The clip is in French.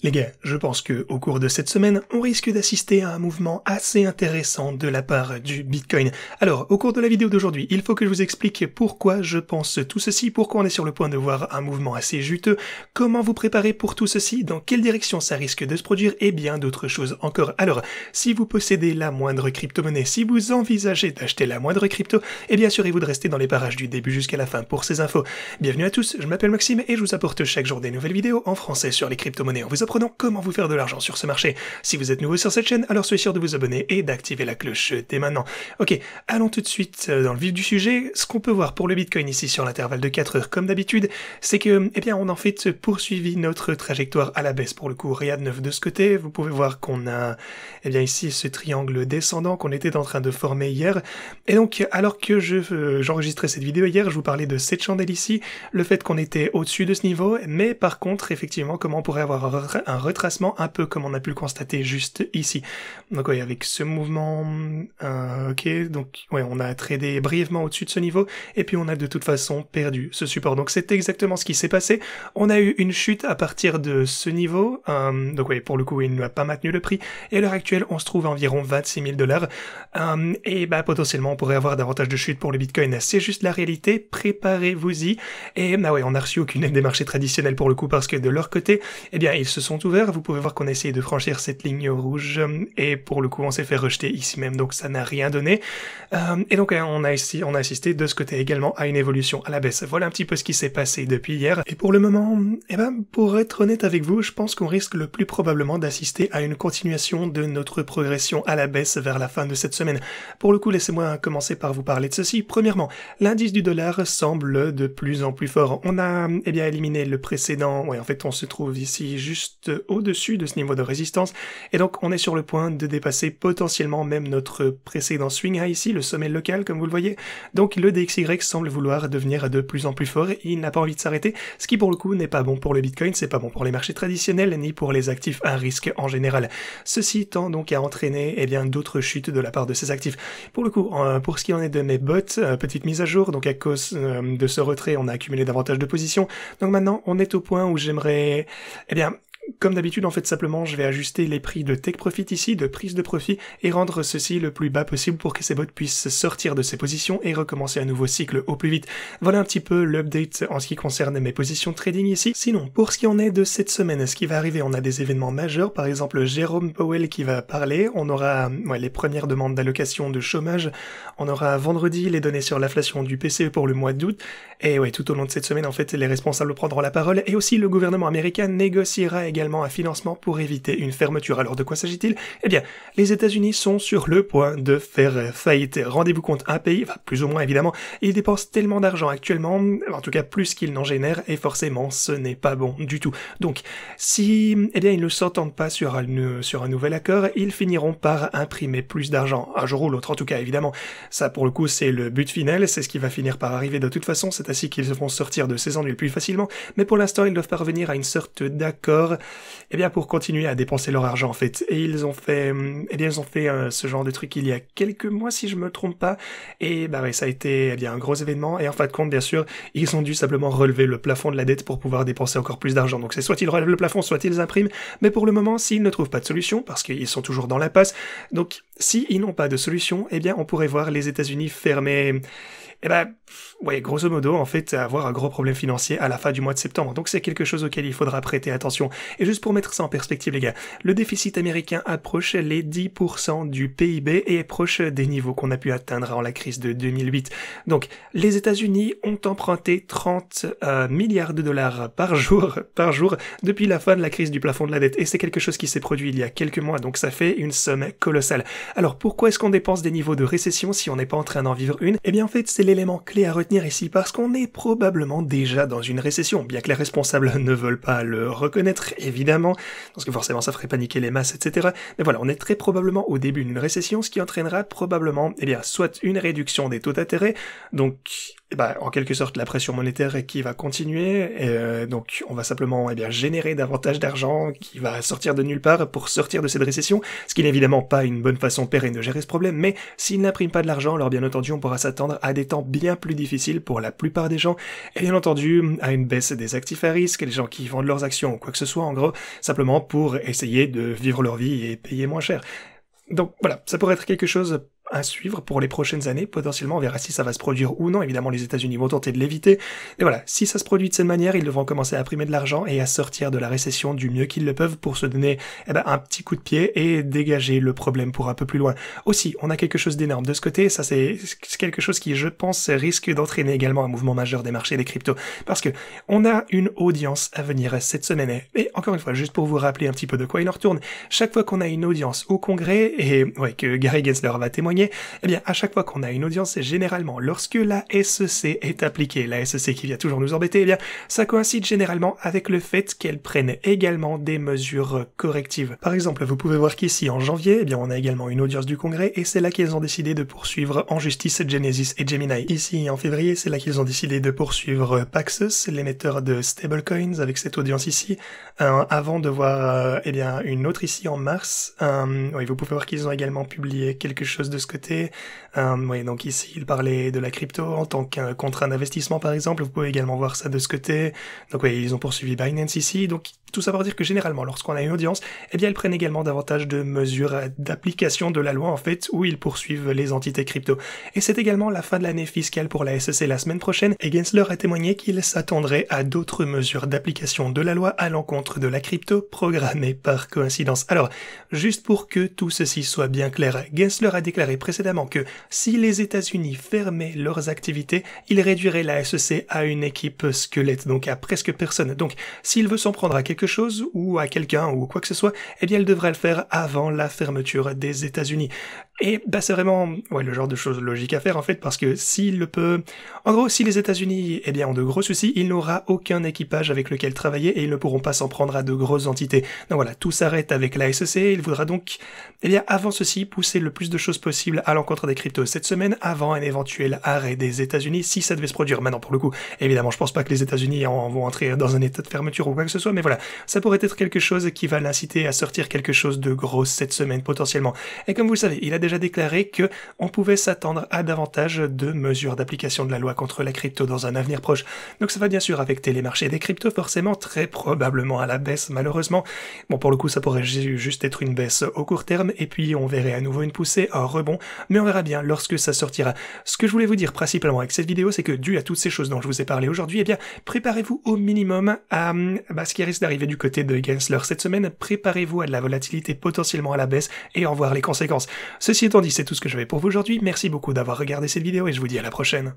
Les gars, je pense que au cours de cette semaine, on risque d'assister à un mouvement assez intéressant de la part du Bitcoin. Alors, au cours de la vidéo d'aujourd'hui, il faut que je vous explique pourquoi je pense tout ceci, pourquoi on est sur le point de voir un mouvement assez juteux, comment vous préparer pour tout ceci, dans quelle direction ça risque de se produire et bien d'autres choses encore. Alors, si vous possédez la moindre crypto-monnaie, si vous envisagez d'acheter la moindre crypto, et bien assurez-vous de rester dans les parages du début jusqu'à la fin pour ces infos. Bienvenue à tous, je m'appelle Maxime et je vous apporte chaque jour des nouvelles vidéos en français sur les crypto-monnaies. En vous apprenant comment vous faire de l'argent sur ce marché. Si vous êtes nouveau sur cette chaîne, alors soyez sûr de vous abonner et d'activer la cloche dès maintenant. Ok, allons tout de suite dans le vif du sujet. Ce qu'on peut voir pour le Bitcoin ici sur l'intervalle de 4 heures comme d'habitude, c'est que, eh bien, on a en fait poursuivi notre trajectoire à la baisse. Pour le coup, rien de neuf de ce côté. Vous pouvez voir qu'on a, eh bien, ici ce triangle descendant qu'on était en train de former hier. Et donc, alors que j'enregistrais cette vidéo hier, je vous parlais de cette chandelle ici, le fait qu'on était au-dessus de ce niveau, mais par contre, effectivement, comment on pourrait avoir un retracement un peu comme on a pu le constater juste ici. Donc oui, avec ce mouvement, ok, donc ouais, on a tradé brièvement au-dessus de ce niveau, et puis on a de toute façon perdu ce support. Donc c'est exactement ce qui s'est passé. On a eu une chute à partir de ce niveau, donc oui, pour le coup, il n'a pas maintenu le prix, et à l'heure actuelle, on se trouve à environ 26 000 $, et bah potentiellement, on pourrait avoir davantage de chutes pour le Bitcoin. C'est juste la réalité, préparez-vous-y, et bah ouais, on n'a reçu aucune aide des marchés traditionnels pour le coup, parce que de leur côté, eh bien, ils se sont ouverts. Vous pouvez voir qu'on a essayé de franchir cette ligne rouge et pour le coup on s'est fait rejeter ici même, donc ça n'a rien donné. Et donc on a assisté de ce côté également à une évolution à la baisse. Voilà un petit peu ce qui s'est passé depuis hier. Et pour le moment, eh ben, pour être honnête avec vous, je pense qu'on risque le plus probablement d'assister à une continuation de notre progression à la baisse vers la fin de cette semaine. Pour le coup, laissez-moi commencer par vous parler de ceci. Premièrement, l'indice du dollar semble de plus en plus fort. On a eh bien éliminé le précédent. Ouais, en fait, on se trouve ici juste au-dessus de ce niveau de résistance, et donc on est sur le point de dépasser potentiellement même notre précédent swing high ici, le sommet local comme vous le voyez. Donc le DXY semble vouloir devenir de plus en plus fort, et il n'a pas envie de s'arrêter, ce qui pour le coup n'est pas bon pour le Bitcoin, c'est pas bon pour les marchés traditionnels, ni pour les actifs à risque en général. Ceci tend donc à entraîner eh bien d'autres chutes de la part de ces actifs. Pour le coup, pour ce qui en est de mes bots, petite mise à jour, donc à cause de ce retrait, on a accumulé davantage de positions, donc maintenant on est au point où j'aimerais, eh bien, comme d'habitude, en fait, simplement, je vais ajuster les prix de take profit ici, de prise de profit, et rendre ceci le plus bas possible pour que ces bots puissent sortir de ces positions et recommencer un nouveau cycle au plus vite. Voilà un petit peu l'update en ce qui concerne mes positions trading ici. Sinon, pour ce qui en est de cette semaine, ce qui va arriver, on a des événements majeurs, par exemple Jérôme Powell qui va parler, on aura les premières demandes d'allocation de chômage, on aura vendredi les données sur l'inflation du PCE pour le mois d'août, et ouais, tout au long de cette semaine, en fait, les responsables prendront la parole, et aussi le gouvernement américain négociera également un financement pour éviter une fermeture. Alors de quoi s'agit-il? Eh bien, les États-Unis sont sur le point de faire faillite. Rendez-vous compte, un pays, enfin plus ou moins évidemment, il dépense tellement d'argent actuellement, en tout cas plus qu'il n'en génère, et forcément ce n'est pas bon du tout. Donc, si eh bien ils ne s'entendent pas sur un nouvel accord, ils finiront par imprimer plus d'argent, un jour ou l'autre en tout cas évidemment. Ça pour le coup c'est le but final, c'est ce qui va finir par arriver de toute façon, c'est ainsi qu'ils vont sortir de ces ennuis plus facilement, mais pour l'instant ils doivent parvenir à une sorte d'accord, eh bien pour continuer à dépenser leur argent en fait. Et ils ont fait ce genre de truc il y a quelques mois si je me trompe pas, et bah ouais, ça a été eh bien un gros événement, et en fin de compte bien sûr ils ont dû simplement relever le plafond de la dette pour pouvoir dépenser encore plus d'argent. Donc c'est soit ils relèvent le plafond, soit ils impriment, mais pour le moment s'ils ne trouvent pas de solution, parce qu'ils sont toujours dans l'impasse, donc si ils n'ont pas de solution, eh bien on pourrait voir les États-Unis fermer, eh ben, ouais, grosso modo, en fait, avoir un gros problème financier à la fin du mois de septembre. Donc c'est quelque chose auquel il faudra prêter attention. Et juste pour mettre ça en perspective, les gars, le déficit américain approche les 10% du PIB et est proche des niveaux qu'on a pu atteindre avant la crise de 2008. Donc, les États-Unis ont emprunté 30 milliards de dollars par jour, depuis la fin de la crise du plafond de la dette. Et c'est quelque chose qui s'est produit il y a quelques mois, donc ça fait une somme colossale. Alors, pourquoi est-ce qu'on dépense des niveaux de récession si on n'est pas en train d'en vivre une? Eh bien, en fait, c'est l'élément clé à retenir ici, parce qu'on est probablement déjà dans une récession, bien que les responsables ne veulent pas le reconnaître, évidemment, parce que forcément ça ferait paniquer les masses, etc. Mais voilà, on est très probablement au début d'une récession, ce qui entraînera probablement, eh bien, soit une réduction des taux d'intérêt, donc en quelque sorte la pression monétaire qui va continuer, et donc on va simplement générer davantage d'argent qui va sortir de nulle part pour sortir de cette récession, ce qui n'est évidemment pas une bonne façon pérenne de gérer ce problème, mais s'il n'imprime pas de l'argent, alors bien entendu on pourra s'attendre à des temps bien plus difficile pour la plupart des gens, et bien entendu, à une baisse des actifs à risque, les gens qui vendent leurs actions ou quoi que ce soit, en gros, simplement pour essayer de vivre leur vie et payer moins cher. Donc voilà, ça pourrait être quelque chose à suivre pour les prochaines années. Potentiellement, on verra si ça va se produire ou non. Évidemment, les États-Unis vont tenter de l'éviter. Mais voilà, si ça se produit de cette manière, ils devront commencer à imprimer de l'argent et à sortir de la récession du mieux qu'ils le peuvent pour se donner un petit coup de pied et dégager le problème pour un peu plus loin. Aussi, on a quelque chose d'énorme de ce côté. Ça, c'est quelque chose qui, je pense, risque d'entraîner également un mouvement majeur des marchés des cryptos. Parce que on a une audience à venir cette semaine. Et encore une fois, juste pour vous rappeler un petit peu de quoi il en retourne, chaque fois qu'on a une audience au Congrès, et que Gary Gensler va témoigner, eh bien, à chaque fois qu'on a une audience, généralement, lorsque la SEC est appliquée, la SEC qui vient toujours nous embêter, eh bien, ça coïncide généralement avec le fait qu'elle prenne également des mesures correctives. Par exemple, vous pouvez voir qu'ici, en janvier, eh bien, on a également une audience du Congrès, et c'est là qu'ils ont décidé de poursuivre en justice Genesis et Gemini. Ici, en février, c'est là qu'ils ont décidé de poursuivre Paxos, l'émetteur de stablecoins, avec cette audience ici, avant de voir, une autre ici en mars. Oui, vous pouvez voir qu'ils ont également publié quelque chose de ce côté. Oui, donc ici, il parlait de la crypto en tant qu'un contrat d'investissement, par exemple. Vous pouvez également voir ça de ce côté. Donc oui, ils ont poursuivi Binance ici. Donc tout ça pour dire que généralement, lorsqu'on a une audience, eh bien, ils prennent également davantage de mesures d'application de la loi, en fait, où ils poursuivent les entités crypto. Et c'est également la fin de l'année fiscale pour la SEC la semaine prochaine, et Gensler a témoigné qu'il s'attendrait à d'autres mesures d'application de la loi à l'encontre de la crypto programmée par coïncidence. Alors, juste pour que tout ceci soit bien clair, Gensler a déclaré précédemment que si les États-Unis fermaient leurs activités, il réduirait la SEC à une équipe squelette, donc à presque personne. Donc, s'il veut s'en prendre à quelque chose, ou à quelqu'un, ou quoi que ce soit, eh bien, il devrait le faire avant la fermeture des États-Unis. Et c'est vraiment le genre de choses logiques à faire en fait, parce que s'il le peut... En gros, si les États-Unis ont de gros soucis, il n'aura aucun équipage avec lequel travailler et ils ne pourront pas s'en prendre à de grosses entités. Donc voilà, tout s'arrête avec la SEC, il voudra donc, avant ceci, pousser le plus de choses possible à l'encontre des cryptos cette semaine, avant un éventuel arrêt des États-Unis, si ça devait se produire. Maintenant, pour le coup, évidemment, je pense pas que les États-Unis vont entrer dans un état de fermeture ou quoi que ce soit, mais voilà, ça pourrait être quelque chose qui va l'inciter à sortir quelque chose de gros cette semaine, potentiellement. Et comme vous le savez, il a déjà déclaré que on pouvait s'attendre à davantage de mesures d'application de la loi contre la crypto dans un avenir proche. Donc ça va bien sûr affecter les marchés des cryptos, forcément, très probablement à la baisse, malheureusement. Bon, pour le coup, ça pourrait juste être une baisse au court terme, et puis on verrait à nouveau une poussée, un rebond, mais on verra bien lorsque ça sortira. Ce que je voulais vous dire principalement avec cette vidéo, c'est que dû à toutes ces choses dont je vous ai parlé aujourd'hui, préparez-vous au minimum à ce qui risque d'arriver du côté de Gensler cette semaine. Préparez-vous à de la volatilité potentiellement à la baisse et en voir les conséquences. Ceci étant dit, c'est tout ce que j'avais pour vous aujourd'hui. Merci beaucoup d'avoir regardé cette vidéo et je vous dis à la prochaine.